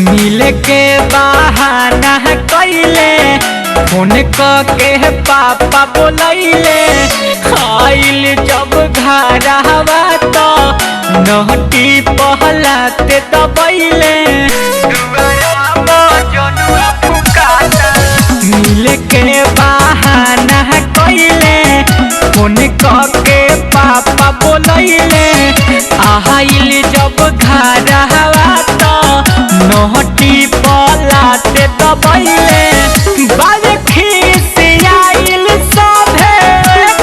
मिले के बहाना कइले फोन के पापा बोलैले आइल जब घरवा तो नहटी पहलाते दबैले मिले के बहाना कइले फोन के पापा बोलैले आइल जब घरवा तो नहटी पलाते दबैले बाजे खिसियाइल सभे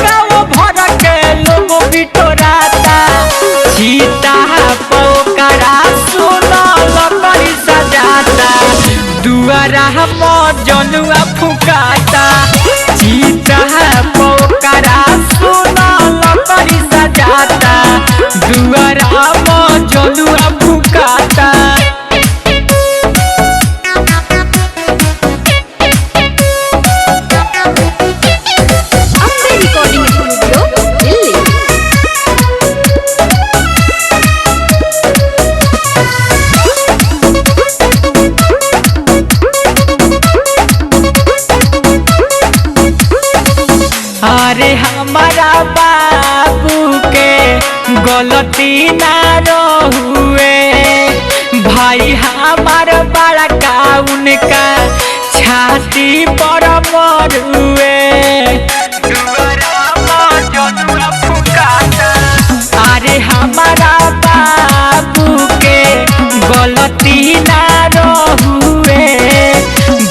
गाँव भर के लोग बिटोराता चीता पोकरा सुनल करी सजाता दुआरा जनुआ फुकाता चीता पोकरा सुनल करी सजाता दुआरा जनुआ फुकाता। अरे हमारा बाबू के गलती ना रहुए भाई हमार बड़ा का उनका छाती पर मरुए अरे हमारा बाबू के गलती ना रहुए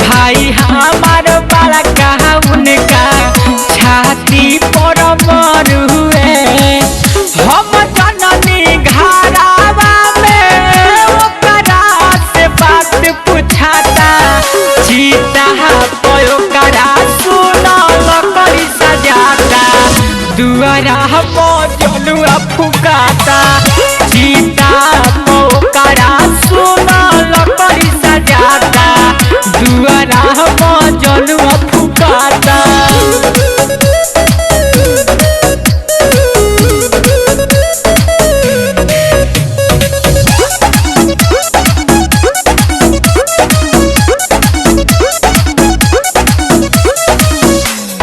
भाई हमार बड़ा का उनका छाती पर मरुए हम जननी घरावा में ओकरा से बात पूछाता चीता पोकरा सुनल करी सजाता दुआरा जनुआ फुकाता चीता पोकरा सुनल करी सजाता दुआरा जनुआ फुकाता।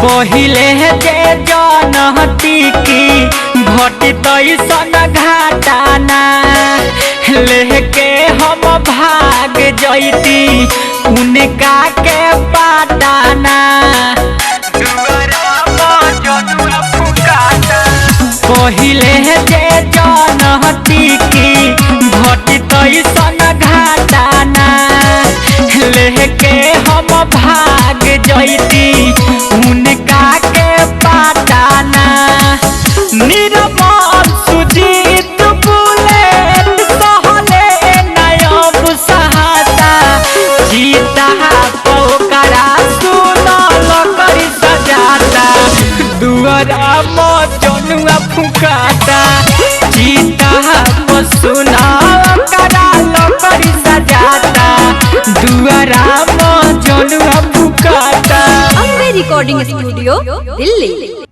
पहिले जे जनहती की घटी तैसन घाटाना लेके हम भाग जैती उनका के पाटाना पहिले जे जनहती की घटी तैसन घाटाना लेके हम भाग जैती उनका के पाटाना निर्मल सुजीत बुलेट सहले नयब सहाता चीता पोकरा सुनल करी सजाता दुआरा जनुआ फुकाता चीता सुनल करी सजाता दुआरा जनुआ फुकाता। Recording studio Delhi.